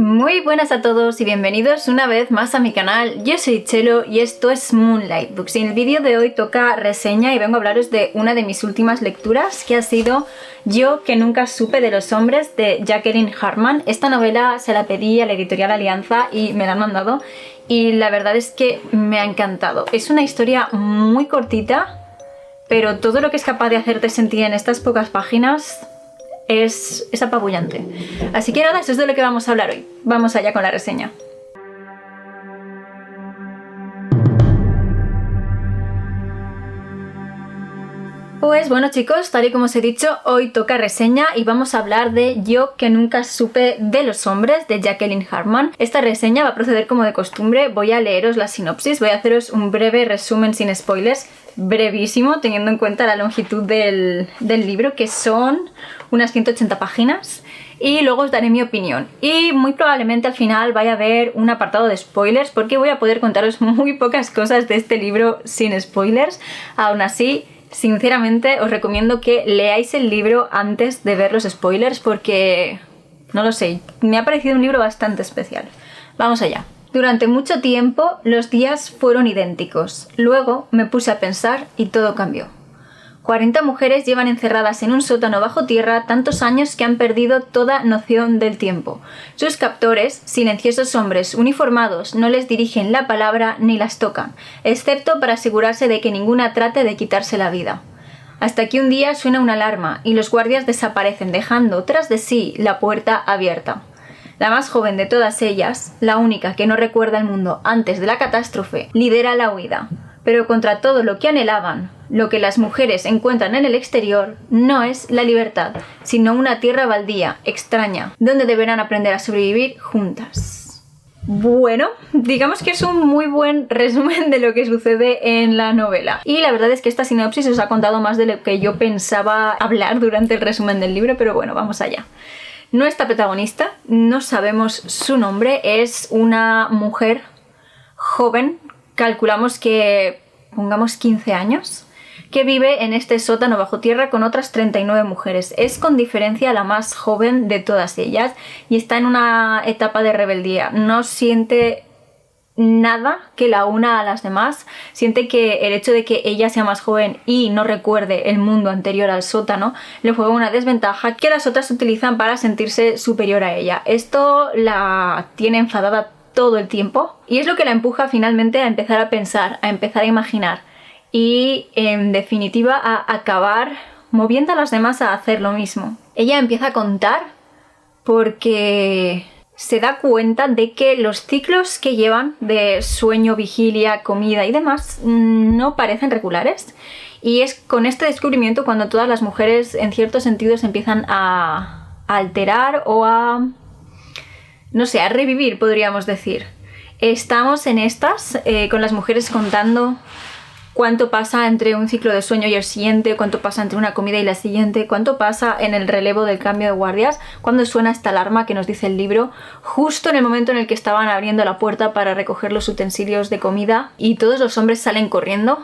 Muy buenas a todos y bienvenidos una vez más a mi canal. Yo soy Chelo y esto es Moonlight Books. Y en el vídeo de hoy toca reseña y vengo a hablaros de una de mis últimas lecturas, que ha sido Yo que nunca supe de los hombres, de Jacqueline Harman. Esta novela se la pedí a la editorial Alianza y me la han mandado y la verdad es que me ha encantado. Es una historia muy cortita, pero todo lo que es capaz de hacerte sentir en estas pocas páginas es apabullante. Así que nada, eso es de lo que vamos a hablar hoy. Vamos allá con la reseña. Pues bueno chicos, tal y como os he dicho, hoy toca reseña y vamos a hablar de Yo que nunca supe de los hombres, de Jacqueline Harman. Esta reseña va a proceder como de costumbre, voy a leeros la sinopsis, voy a haceros un breve resumen sin spoilers, brevísimo, teniendo en cuenta la longitud del libro, que son unas 180 páginas, y luego os daré mi opinión. Y muy probablemente al final vaya a haber un apartado de spoilers, porque voy a poder contaros muy pocas cosas de este libro sin spoilers. Aún así, sinceramente os recomiendo que leáis el libro antes de ver los spoilers porque, no lo sé, me ha parecido un libro bastante especial. Vamos allá. Durante mucho tiempo los días fueron idénticos. Luego me puse a pensar y todo cambió. 40 mujeres llevan encerradas en un sótano bajo tierra tantos años que han perdido toda noción del tiempo. Sus captores, silenciosos hombres uniformados, no les dirigen la palabra ni las tocan, excepto para asegurarse de que ninguna trate de quitarse la vida. Hasta que un día suena una alarma y los guardias desaparecen dejando tras de sí la puerta abierta. La más joven de todas ellas, la única que no recuerda el mundo antes de la catástrofe, lidera la huida. Pero contra todo lo que anhelaban, lo que las mujeres encuentran en el exterior no es la libertad, sino una tierra baldía, extraña, donde deberán aprender a sobrevivir juntas. Bueno, digamos que es un muy buen resumen de lo que sucede en la novela. Y la verdad es que esta sinopsis os ha contado más de lo que yo pensaba hablar durante el resumen del libro, pero bueno, vamos allá. Nuestra protagonista, no sabemos su nombre, es una mujer joven, calculamos que pongamos 15 años, que vive en este sótano bajo tierra con otras 39 mujeres. Es con diferencia la más joven de todas ellas y está en una etapa de rebeldía. No siente nada que la una a las demás, siente que el hecho de que ella sea más joven y no recuerde el mundo anterior al sótano le juega una desventaja que las otras utilizan para sentirse superior a ella. Esto la tiene enfadada todo el tiempo y es lo que la empuja finalmente a empezar a pensar, a empezar a imaginar y en definitiva a acabar moviendo a las demás a hacer lo mismo. Ella empieza a contar porque se da cuenta de que los ciclos que llevan de sueño, vigilia, comida y demás no parecen regulares. Y es con este descubrimiento cuando todas las mujeres en ciertos sentidos empiezan a alterar o a, no sé, a revivir, podríamos decir. Estamos en estas, con las mujeres contando cuánto pasa entre un ciclo de sueño y el siguiente, cuánto pasa entre una comida y la siguiente, cuánto pasa en el relevo del cambio de guardias, cuando suena esta alarma que nos dice el libro, justo en el momento en el que estaban abriendo la puerta para recoger los utensilios de comida y todos los hombres salen corriendo,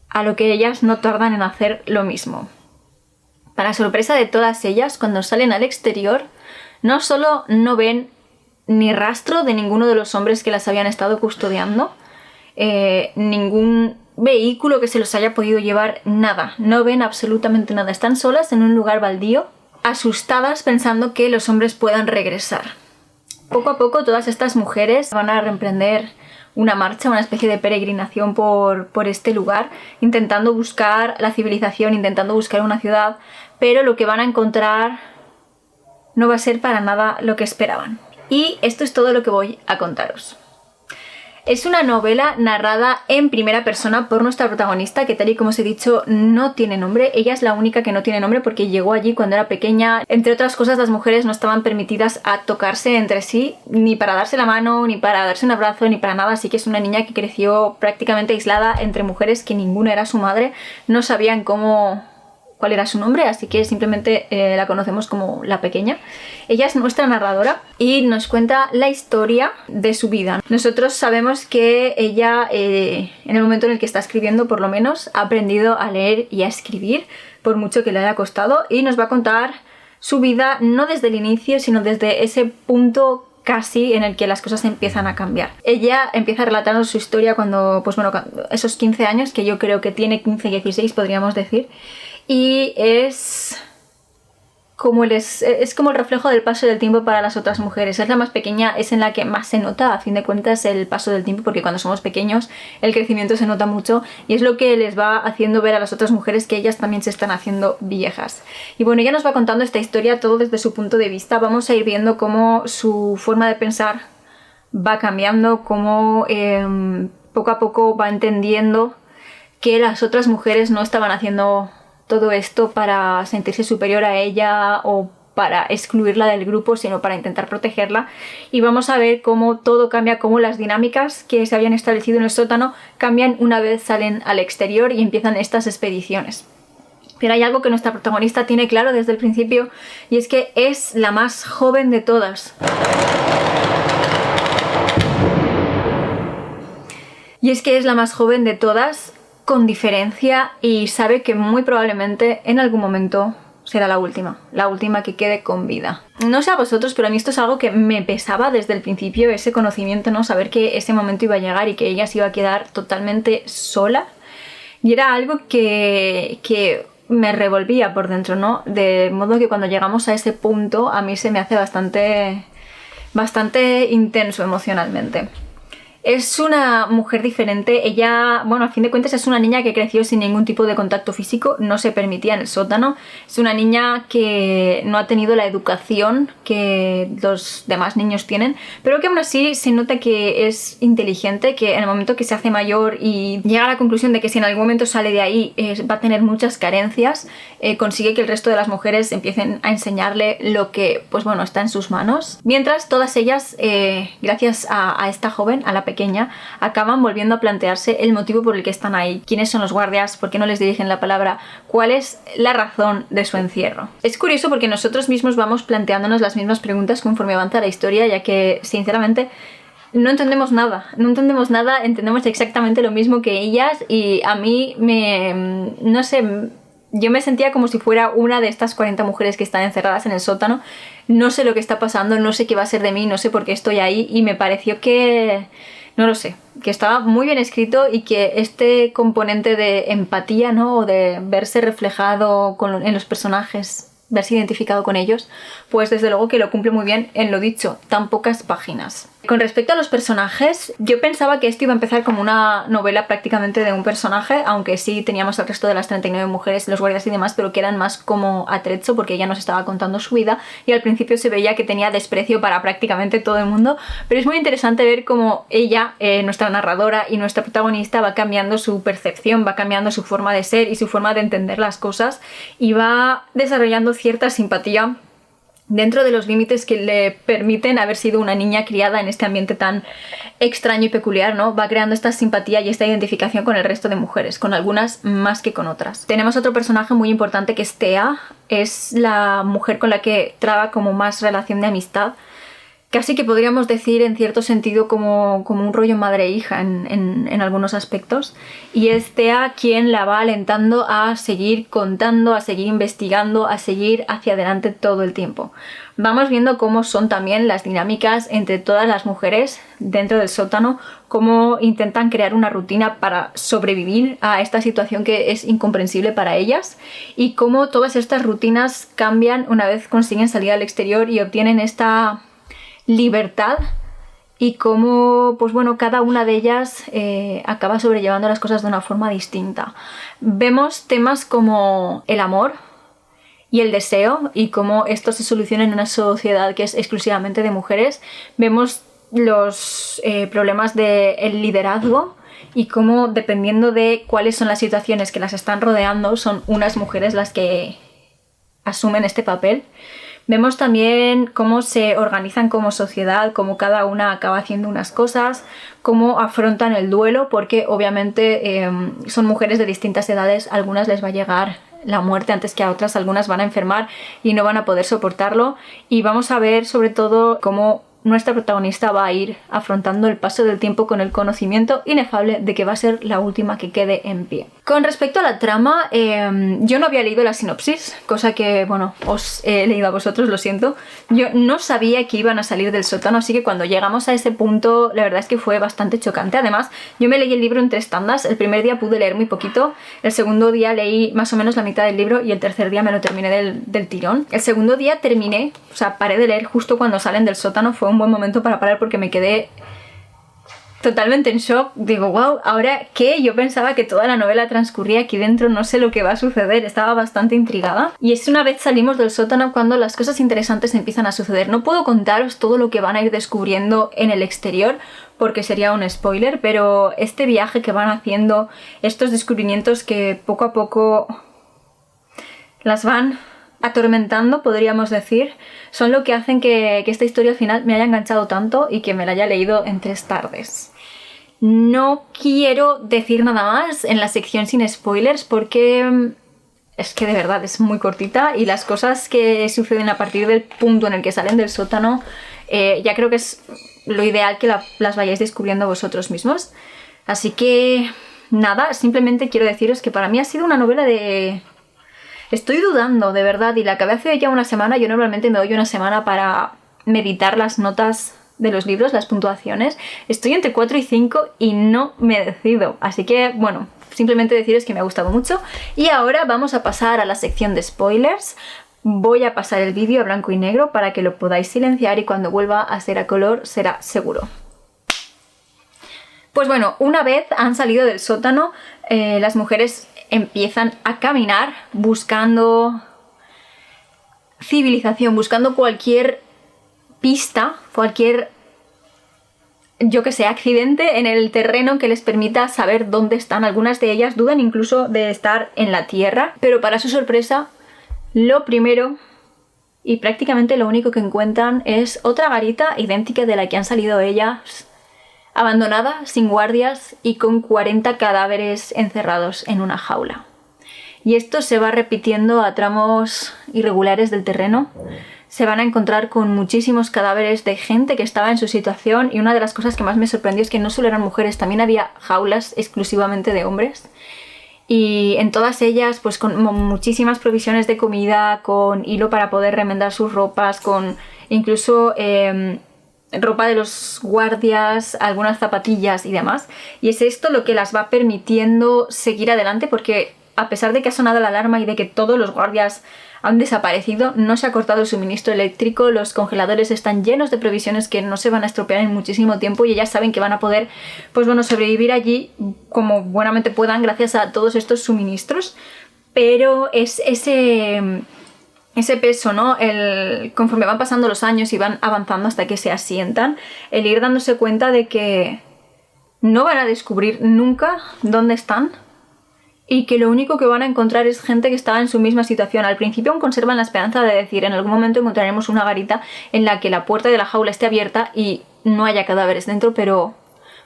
a lo que ellas no tardan en hacer lo mismo. Para sorpresa de todas ellas, cuando salen al exterior, no solo no ven ni rastro de ninguno de los hombres que las habían estado custodiando, ningún vehículo que se los haya podido llevar, nada, no ven absolutamente nada, están solas en un lugar baldío, asustadas pensando que los hombres puedan regresar. Poco a poco todas estas mujeres van a reemprender una marcha, una especie de peregrinación por este lugar, intentando buscar la civilización, intentando buscar una ciudad, pero lo que van a encontrar no va a ser para nada lo que esperaban. Y esto es todo lo que voy a contaros. Es una novela narrada en primera persona por nuestra protagonista, que tal y como os he dicho no tiene nombre. Ella es la única que no tiene nombre porque llegó allí cuando era pequeña. Entre otras cosas, las mujeres no estaban permitidas a tocarse entre sí, ni para darse la mano, ni para darse un abrazo, ni para nada. Así que es una niña que creció prácticamente aislada entre mujeres que ninguna era su madre. No sabían cuál era su nombre, así que simplemente la conocemos como la pequeña. Ella es nuestra narradora y nos cuenta la historia de su vida. Nosotros sabemos que ella, en el momento en el que está escribiendo, por lo menos, ha aprendido a leer y a escribir, por mucho que le haya costado, y nos va a contar su vida, no desde el inicio, sino desde ese punto casi en el que las cosas empiezan a cambiar. Ella empieza relatando su historia cuando, pues bueno, esos 15 años, que yo creo que tiene 15, 16, podríamos decir, y es como el reflejo del paso del tiempo para las otras mujeres. Es la más pequeña, es en la que más se nota, a fin de cuentas, el paso del tiempo, porque cuando somos pequeños el crecimiento se nota mucho y es lo que les va haciendo ver a las otras mujeres que ellas también se están haciendo viejas. Y bueno, ella nos va contando esta historia todo desde su punto de vista. Vamos a ir viendo cómo su forma de pensar va cambiando, cómo poco a poco va entendiendo que las otras mujeres no estaban haciendo todo esto para sentirse superior a ella o para excluirla del grupo, sino para intentar protegerla. Y vamos a ver cómo todo cambia, cómo las dinámicas que se habían establecido en el sótano cambian una vez salen al exterior y empiezan estas expediciones. Pero hay algo que nuestra protagonista tiene claro desde el principio, y es que es la más joven de todas. Y es que es la más joven de todas, con diferencia, y sabe que muy probablemente en algún momento será la última que quede con vida. No sé a vosotros, pero a mí esto es algo que me pesaba desde el principio, ese conocimiento, ¿no? Saber que ese momento iba a llegar y que ella se iba a quedar totalmente sola. Y era algo que me revolvía por dentro, ¿no? De modo que cuando llegamos a ese punto a mí se me hace bastante intenso emocionalmente. Es una mujer diferente. Ella, bueno, a fin de cuentas es una niña que creció sin ningún tipo de contacto físico, no se permitía en el sótano. Es una niña que no ha tenido la educación que los demás niños tienen, pero que aún así se nota que es inteligente, que en el momento que se hace mayor y llega a la conclusión de que si en algún momento sale de ahí va a tener muchas carencias, consigue que el resto de las mujeres empiecen a enseñarle lo que, pues bueno, está en sus manos. Mientras todas ellas, gracias a esta joven, a la pequeña, acaban volviendo a plantearse el motivo por el que están ahí, quiénes son los guardias, por qué no les dirigen la palabra, cuál es la razón de su encierro. Es curioso porque nosotros mismos vamos planteándonos las mismas preguntas conforme avanza la historia, ya que sinceramente no entendemos nada, entendemos exactamente lo mismo que ellas, y a mí no sé, yo me sentía como si fuera una de estas 40 mujeres que están encerradas en el sótano. No sé lo que está pasando, no sé qué va a ser de mí, no sé por qué estoy ahí, y me pareció que, no lo sé, que estaba muy bien escrito y que este componente de empatía, ¿no? O de verse reflejado en los personajes, verse identificado con ellos, pues desde luego que lo cumple muy bien en lo dicho, tan pocas páginas. Con respecto a los personajes, yo pensaba que esto iba a empezar como una novela prácticamente de un personaje, aunque sí teníamos el resto de las 39 mujeres, los guardias y demás, pero que eran más como atrecho porque ella nos estaba contando su vida y al principio se veía que tenía desprecio para prácticamente todo el mundo, pero es muy interesante ver cómo ella, nuestra narradora y nuestra protagonista, va cambiando su percepción, va cambiando su forma de ser y su forma de entender las cosas, y va desarrollando cierta simpatía dentro de los límites que le permiten haber sido una niña criada en este ambiente tan extraño y peculiar, ¿no? Va creando esta simpatía y esta identificación con el resto de mujeres, con algunas más que con otras. Tenemos otro personaje muy importante que es Thea, es la mujer con la que traba como más relación de amistad. Casi que podríamos decir en cierto sentido como un rollo madre-hija en algunos aspectos. Y es Thea quien la va alentando a seguir contando, a seguir investigando, a seguir hacia adelante todo el tiempo. Vamos viendo cómo son también las dinámicas entre todas las mujeres dentro del sótano, cómo intentan crear una rutina para sobrevivir a esta situación que es incomprensible para ellas, y cómo todas estas rutinas cambian una vez consiguen salir al exterior y obtienen esta libertad, y cómo, pues bueno, cada una de ellas acaba sobrellevando las cosas de una forma distinta. Vemos temas como el amor y el deseo y cómo esto se soluciona en una sociedad que es exclusivamente de mujeres. Vemos los problemas del liderazgo y cómo, dependiendo de cuáles son las situaciones que las están rodeando, son unas mujeres las que asumen este papel. Vemos también cómo se organizan como sociedad, cómo cada una acaba haciendo unas cosas, cómo afrontan el duelo, porque obviamente son mujeres de distintas edades, a algunas les va a llegar la muerte antes que a otras, algunas van a enfermar y no van a poder soportarlo, y vamos a ver sobre todo cómo nuestra protagonista va a ir afrontando el paso del tiempo con el conocimiento inefable de que va a ser la última que quede en pie. Con respecto a la trama, yo no había leído la sinopsis, cosa que, bueno, os he leído a vosotros, lo siento. Yo no sabía que iban a salir del sótano, así que cuando llegamos a ese punto, la verdad es que fue bastante chocante. Además, yo me leí el libro en 3 tandas. El primer día pude leer muy poquito, el segundo día leí más o menos la mitad del libro y el tercer día me lo terminé del tirón. El segundo día terminé, o sea, paré de leer justo cuando salen del sótano. Fue un buen momento para parar porque me quedé totalmente en shock. Digo, wow, ¿ahora qué? Yo pensaba que toda la novela transcurría aquí dentro, no sé lo que va a suceder, estaba bastante intrigada. Y es una vez salimos del sótano cuando las cosas interesantes empiezan a suceder. No puedo contaros todo lo que van a ir descubriendo en el exterior, porque sería un spoiler, pero este viaje que van haciendo, estos descubrimientos que poco a poco las van atormentando, podríamos decir, son lo que hacen que esta historia al final me haya enganchado tanto y que me la haya leído en 3 tardes. No quiero decir nada más en la sección sin spoilers porque es que de verdad es muy cortita y las cosas que suceden a partir del punto en el que salen del sótano ya creo que es lo ideal que las vayáis descubriendo vosotros mismos. Así que nada, simplemente quiero deciros que para mí ha sido una novela de... Estoy dudando, de verdad, y la acabé hace ya una semana. Yo normalmente me doy una semana para meditar las notas de los libros, las puntuaciones. Estoy entre 4 y 5 y no me decido. Así que, bueno, simplemente deciros que me ha gustado mucho. Y ahora vamos a pasar a la sección de spoilers. Voy a pasar el vídeo a blanco y negro para que lo podáis silenciar y cuando vuelva a ser a color será seguro. Pues bueno, una vez han salido del sótano, las mujeres empiezan a caminar buscando civilización, buscando cualquier pista, cualquier, yo que sé, accidente en el terreno que les permita saber dónde están. Algunas de ellas dudan incluso de estar en la tierra, pero para su sorpresa, lo primero y prácticamente lo único que encuentran es otra garita idéntica de la que han salido ellas, abandonada, sin guardias y con 40 cadáveres encerrados en una jaula. Y esto se va repitiendo a tramos irregulares del terreno. Se van a encontrar con muchísimos cadáveres de gente que estaba en su situación y una de las cosas que más me sorprendió es que no solo eran mujeres, también había jaulas exclusivamente de hombres. Y en todas ellas, pues con muchísimas provisiones de comida, con hilo para poder remendar sus ropas, con incluso ropa de los guardias, algunas zapatillas y demás. Y es esto lo que las va permitiendo seguir adelante porque a pesar de que ha sonado la alarma y de que todos los guardias han desaparecido, no se ha cortado el suministro eléctrico, los congeladores están llenos de provisiones que no se van a estropear en muchísimo tiempo y ellas saben que van a poder, pues bueno, sobrevivir allí como buenamente puedan gracias a todos estos suministros. Pero es ese peso, ¿no? Conforme van pasando los años y van avanzando hasta que se asientan, el ir dándose cuenta de que no van a descubrir nunca dónde están y que lo único que van a encontrar es gente que estaba en su misma situación. Al principio aún conservan la esperanza de decir, en algún momento encontraremos una garita en la que la puerta de la jaula esté abierta y no haya cadáveres dentro, pero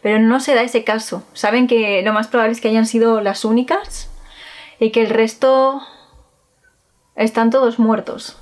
no se da ese caso. Saben que lo más probable es que hayan sido las únicas y que el resto están todos muertos.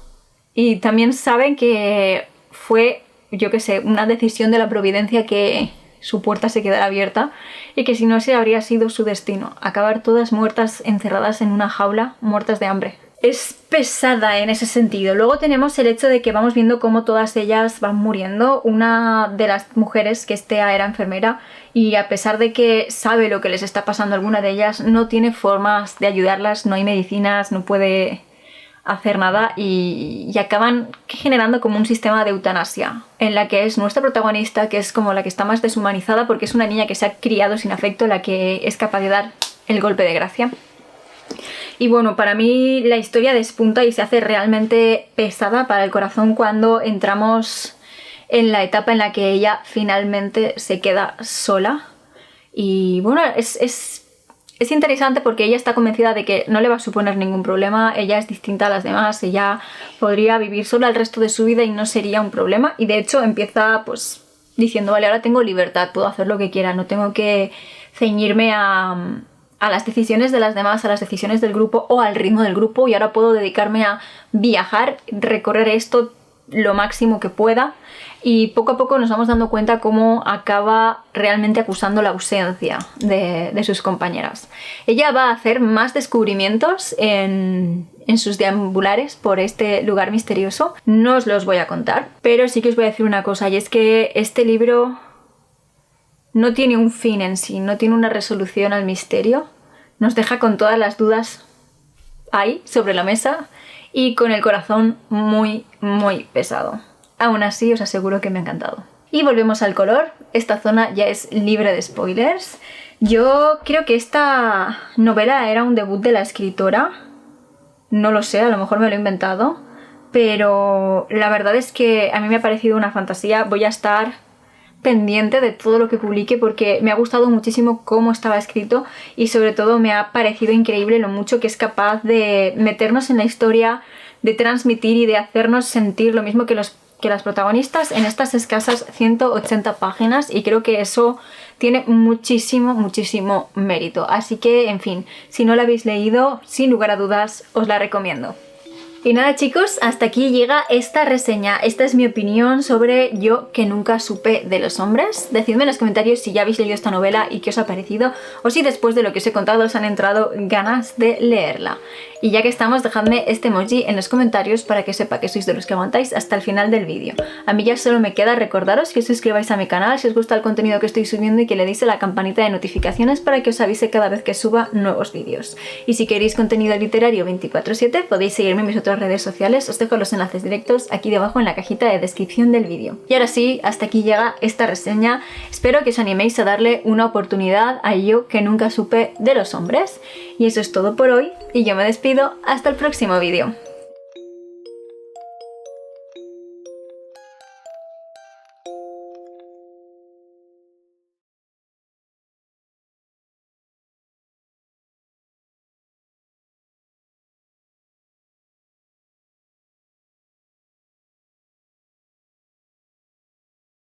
Y también saben que fue, yo qué sé, una decisión de la providencia que su puerta se quedara abierta y que si no ese habría sido su destino, acabar todas muertas encerradas en una jaula, muertas de hambre. Es pesada en ese sentido. Luego tenemos el hecho de que vamos viendo cómo todas ellas van muriendo. Una de las mujeres, que era enfermera, y a pesar de que sabe lo que les está pasando a alguna de ellas, no tiene formas de ayudarlas, no hay medicinas, no puede hacer nada y acaban generando como un sistema de eutanasia en la que es nuestra protagonista, que es como la que está más deshumanizada porque es una niña que se ha criado sin afecto, la que es capaz de dar el golpe de gracia. Y bueno, para mí la historia despunta y se hace realmente pesada para el corazón cuando entramos en la etapa en la que ella finalmente se queda sola. Y bueno, es interesante porque ella está convencida de que no le va a suponer ningún problema, ella es distinta a las demás, ella podría vivir sola el resto de su vida y no sería un problema. Y de hecho empieza pues diciendo, vale, ahora tengo libertad, puedo hacer lo que quiera, no tengo que ceñirme a las decisiones de las demás, a las decisiones del grupo o al ritmo del grupo, y ahora puedo dedicarme a viajar, recorrer esto lo máximo que pueda, y poco a poco nos vamos dando cuenta cómo acaba realmente acusando la ausencia de sus compañeras. Ella va a hacer más descubrimientos en sus deambulares por este lugar misterioso. No os los voy a contar, pero sí que os voy a decir una cosa, y es que este libro no tiene un fin en sí, no tiene una resolución al misterio. Nos deja con todas las dudas ahí, sobre la mesa, y con el corazón muy, muy pesado. Aún así, os aseguro que me ha encantado. Y volvemos al color. Esta zona ya es libre de spoilers. Yo creo que esta novela era un debut de la escritora. No lo sé, a lo mejor me lo he inventado. Pero la verdad es que a mí me ha parecido una fantasía. Voy a estar pendiente de todo lo que publique porque me ha gustado muchísimo cómo estaba escrito, y sobre todo me ha parecido increíble lo mucho que es capaz de meternos en la historia, de transmitir y de hacernos sentir lo mismo que las protagonistas en estas escasas 180 páginas, y creo que eso tiene muchísimo, muchísimo mérito. Así que, en fin, si no la habéis leído, sin lugar a dudas, os la recomiendo. Y nada, chicos, hasta aquí llega esta reseña. Esta es mi opinión sobre Yo que nunca supe de los hombres. Decidme en los comentarios si ya habéis leído esta novela y qué os ha parecido, o si después de lo que os he contado os han entrado ganas de leerla. Y ya que estamos, dejadme este emoji en los comentarios para que sepa que sois de los que aguantáis hasta el final del vídeo. A mí ya solo me queda recordaros que os suscribáis a mi canal si os gusta el contenido que estoy subiendo, y que le deis a la campanita de notificaciones para que os avise cada vez que suba nuevos vídeos. Y si queréis contenido literario 24/7, podéis seguirme en mis otras redes sociales. Os dejo los enlaces directos aquí debajo en la cajita de descripción del vídeo. Y ahora sí, hasta aquí llega esta reseña. Espero que os animéis a darle una oportunidad a Yo que nunca supe de los hombres. Y eso es todo por hoy, y yo me despido hasta el próximo vídeo.